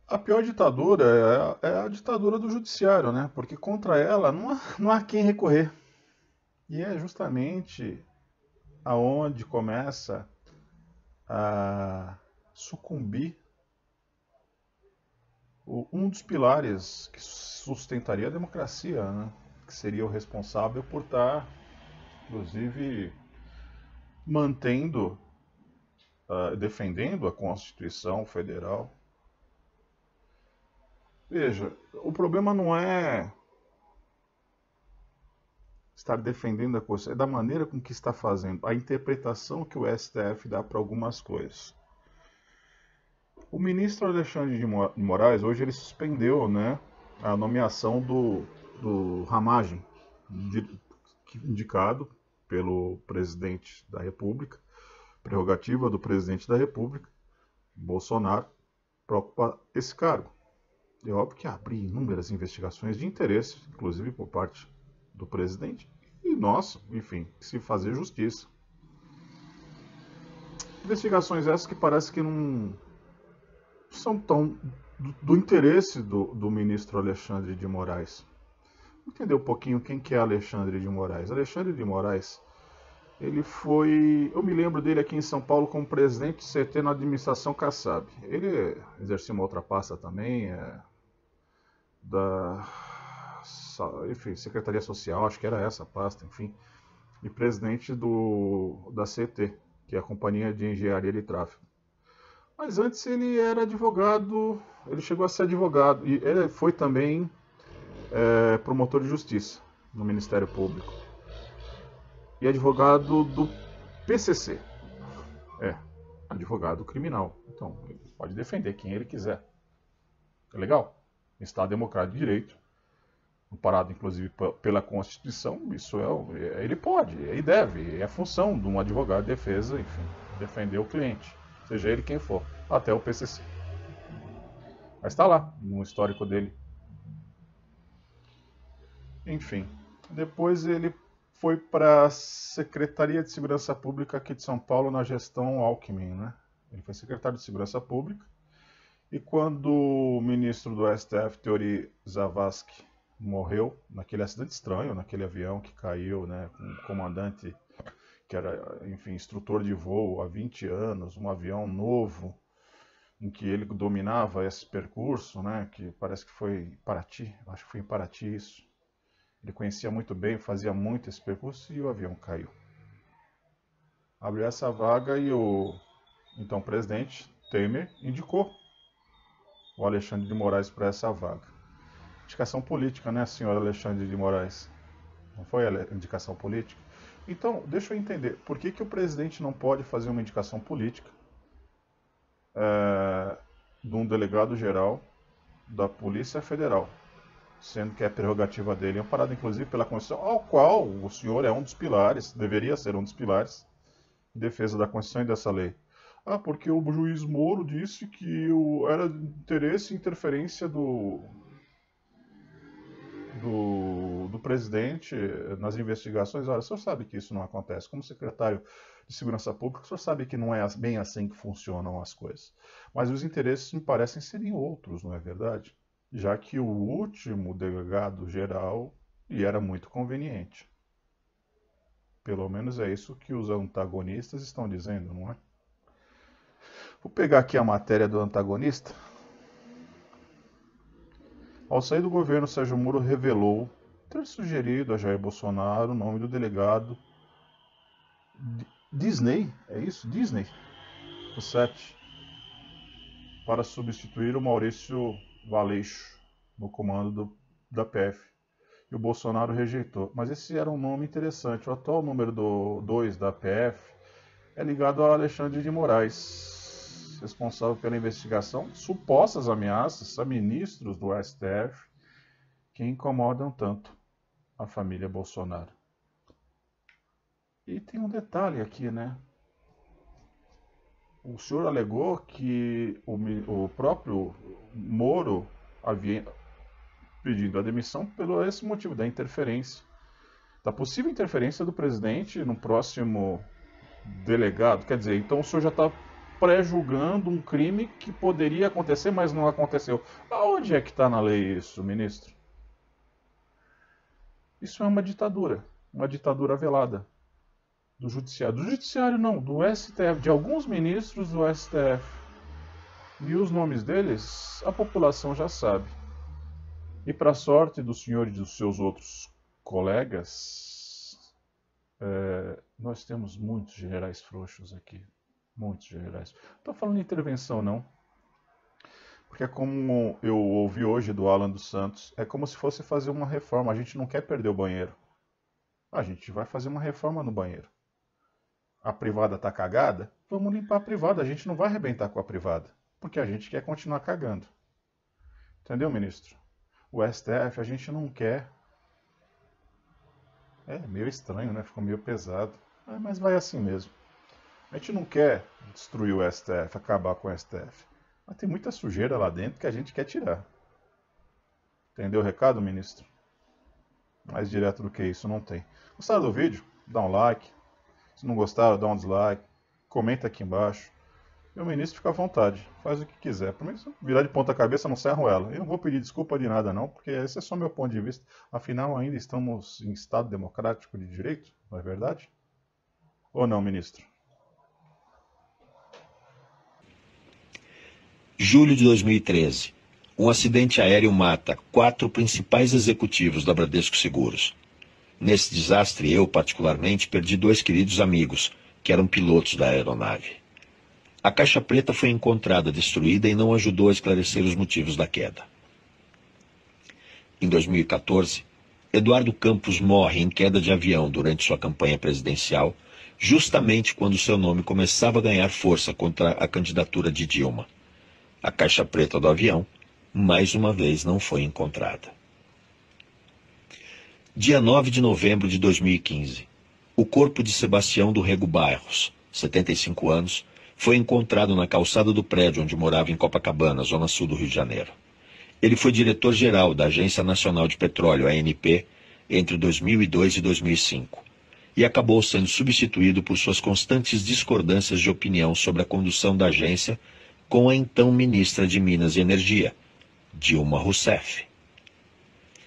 A pior ditadura é a ditadura do judiciário, né? Porque contra ela não há quem recorrer. E é justamente aonde começa a sucumbir um dos pilares que sustentaria a democracia, né? Que seria o responsável por estar, inclusive, mantendo, defendendo a Constituição Federal. Veja, o problema não é estar defendendo a Constituição, é da maneira com que está fazendo, a interpretação que o STF dá para algumas coisas. O ministro Alexandre de Moraes, hoje ele suspendeu, né, a nomeação do Ramagem, indicado pelo presidente da República, prerrogativa do presidente da República, Bolsonaro, para ocupar esse cargo. É óbvio que abrir inúmeras investigações de interesse, inclusive por parte do presidente, e nossa, enfim, se fazer justiça. Investigações essas que parece que não são tão do interesse do ministro Alexandre de Moraes. Entender um pouquinho quem que é Alexandre de Moraes. Alexandre de Moraes, ele foi... Eu me lembro dele aqui em São Paulo como presidente de CT na administração Kassab. Ele exercia uma outra pasta também, da... Enfim, Secretaria Social, acho que era essa a pasta, enfim. E presidente da CT, que é a Companhia de Engenharia de Tráfego. Mas antes ele era advogado, ele chegou a ser advogado, e ele foi também promotor de justiça no Ministério Público. E advogado do PCC. Advogado criminal. Então, ele pode defender quem ele quiser. É legal. Estado Democrático de Direito, amparado inclusive pela Constituição, isso ele pode, e deve, é função de um advogado de defesa, enfim, defender o cliente, seja ele quem for, até o PCC. Mas está lá, no histórico dele. Enfim, depois ele foi para a Secretaria de Segurança Pública aqui de São Paulo, na gestão Alckmin, né? Ele foi secretário de Segurança Pública, e quando o ministro do STF, Teori Zavascki, morreu naquele acidente estranho, naquele avião que caiu, né, com um comandante que era, enfim, instrutor de voo há 20 anos, um avião novo, em que ele dominava esse percurso, né, que parece que foi em Paraty, acho que foi em Paraty isso. Ele conhecia muito bem, fazia muito esse percurso e o avião caiu. Abriu essa vaga e o então presidente Temer indicou o Alexandre de Moraes para essa vaga. Indicação política, né, senhor Alexandre de Moraes? Não foi a indicação política? Então, deixa eu entender, por que o presidente não pode fazer uma indicação política de um delegado-geral da Polícia Federal, sendo que é prerrogativa dele, amparado inclusive pela Constituição, ao qual o senhor é um dos pilares, deveria ser um dos pilares, em defesa da Constituição e dessa lei? Ah, porque o juiz Moro disse que era de interesse e interferência do presidente nas investigações. Olha, o senhor sabe que isso não acontece. Como secretário de Segurança Pública, o senhor sabe que não é bem assim que funcionam as coisas. Mas os interesses me parecem serem outros, não é verdade? Já que o último delegado-geral lhe era muito conveniente. Pelo menos é isso que os antagonistas estão dizendo, não é? Vou pegar aqui a matéria do antagonista. Ao sair do governo, Sérgio Moro revelou ter sugerido a Jair Bolsonaro o nome do delegado Disney, é isso? Disney, o 7, para substituir o Maurício Valeixo no comando da PF. E o Bolsonaro rejeitou. Mas esse era um nome interessante. O atual número 2 da PF é ligado a Alexandre de Moraes, responsável pela investigação de supostas ameaças a ministros do STF que incomodam tanto a família Bolsonaro. E tem um detalhe aqui, né? O senhor alegou que o próprio Moro havia pedido a demissão pelo esse motivo da interferência, da possível interferência do presidente no próximo delegado. Quer dizer, então o senhor já está pré-julgando um crime que poderia acontecer, mas não aconteceu. Aonde é que está na lei isso, ministro? Isso é uma ditadura velada do judiciário. Do judiciário não, do STF, de alguns ministros do STF. E os nomes deles, a população já sabe. E para sorte do senhor e dos seus outros colegas, nós temos muitos generais frouxos aqui. Muitos generais. Não estou falando de intervenção, não. Porque é como eu ouvi hoje do Alan dos Santos, é como se fosse fazer uma reforma. A gente não quer perder o banheiro. A gente vai fazer uma reforma no banheiro. A privada está cagada? Vamos limpar a privada. A gente não vai arrebentar com a privada. Porque a gente quer continuar cagando. Entendeu, ministro? O STF a gente não quer. É meio estranho, né? Ficou meio pesado. Mas vai assim mesmo. A gente não quer destruir o STF, acabar com o STF. Mas tem muita sujeira lá dentro que a gente quer tirar. Entendeu o recado, ministro? Mais direto do que isso não tem. Gostaram do vídeo? Dá um like. Se não gostaram, dá um dislike. Comenta aqui embaixo. E o ministro fica à vontade. Faz o que quiser. Para mim, virar de ponta cabeça, não serro ela. Eu não vou pedir desculpa de nada não, porque esse é só meu ponto de vista. Afinal, ainda estamos em Estado democrático de direito, não é verdade? Ou não, ministro? Julho de 2013. Um acidente aéreo mata 4 principais executivos da Bradesco Seguros. Nesse desastre, eu, particularmente, perdi 2 queridos amigos, que eram pilotos da aeronave. A caixa preta foi encontrada destruída e não ajudou a esclarecer os motivos da queda. Em 2014, Eduardo Campos morre em queda de avião durante sua campanha presidencial, justamente quando seu nome começava a ganhar força contra a candidatura de Dilma. A caixa preta do avião, mais uma vez, não foi encontrada. Dia 9 de novembro de 2015. O corpo de Sebastião do Rego Bairros, 75 anos, foi encontrado na calçada do prédio onde morava em Copacabana, zona sul do Rio de Janeiro. Ele foi diretor-geral da Agência Nacional de Petróleo, ANP, entre 2002 e 2005, e acabou sendo substituído por suas constantes discordâncias de opinião sobre a condução da agência com a então ministra de Minas e Energia, Dilma Rousseff.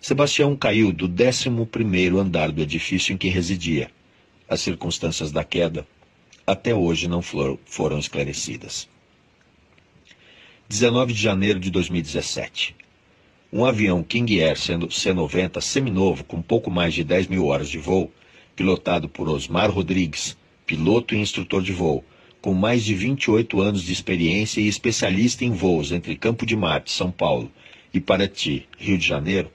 Sebastião caiu do 11º andar do edifício em que residia. As circunstâncias da queda até hoje não foram esclarecidas. 19 de janeiro de 2017. Um avião King Air C-90 seminovo com pouco mais de 10 mil horas de voo, pilotado por Osmar Rodrigues, piloto e instrutor de voo, com mais de 28 anos de experiência e especialista em voos entre Campo de Marte, São Paulo, e Paraty, Rio de Janeiro,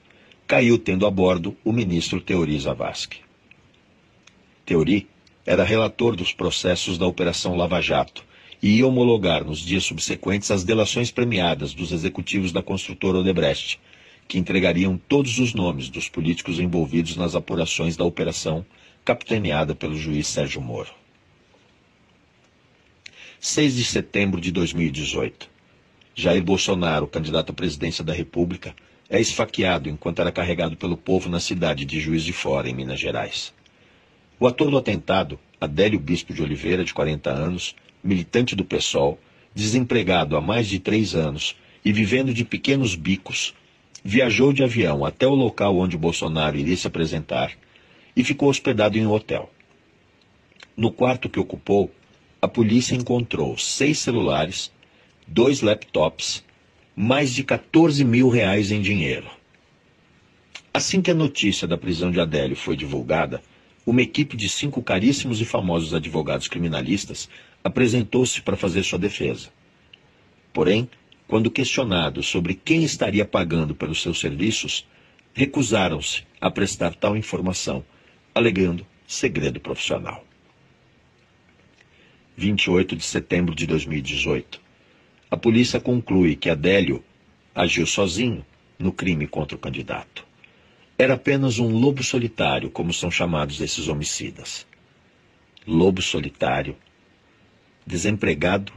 caiu tendo a bordo o ministro Teori Zavascki. Teori era relator dos processos da Operação Lava Jato e ia homologar nos dias subsequentes as delações premiadas dos executivos da construtora Odebrecht, que entregariam todos os nomes dos políticos envolvidos nas apurações da operação, capitaneada pelo juiz Sérgio Moro. 6 de setembro de 2018. Jair Bolsonaro, candidato à presidência da República, é esfaqueado enquanto era carregado pelo povo na cidade de Juiz de Fora, em Minas Gerais. O ator do atentado, Adélio Bispo de Oliveira, de 40 anos, militante do PSOL, desempregado há mais de 3 anos e vivendo de pequenos bicos, viajou de avião até o local onde Bolsonaro iria se apresentar e ficou hospedado em um hotel. No quarto que ocupou, a polícia encontrou 6 celulares, 2 laptops, mais de 14 mil reais em dinheiro. Assim que a notícia da prisão de Adélio foi divulgada, uma equipe de 5 caríssimos e famosos advogados criminalistas apresentou-se para fazer sua defesa. Porém, quando questionados sobre quem estaria pagando pelos seus serviços, recusaram-se a prestar tal informação, alegando segredo profissional. 28 de setembro de 2018. A polícia conclui que Adélio agiu sozinho no crime contra o candidato. Era apenas um lobo solitário, como são chamados esses homicidas. Lobo solitário, desempregado,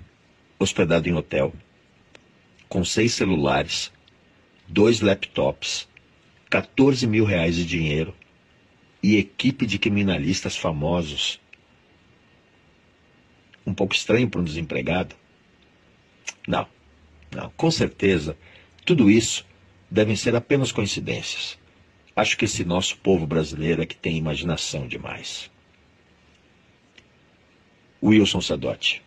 hospedado em hotel, com 6 celulares, 2 laptops, 14 mil reais de dinheiro e equipe de criminalistas famosos. Um pouco estranho para um desempregado, Não, não, com certeza, tudo isso devem ser apenas coincidências. Acho que esse nosso povo brasileiro é que tem imaginação demais. Wilson Sadotti.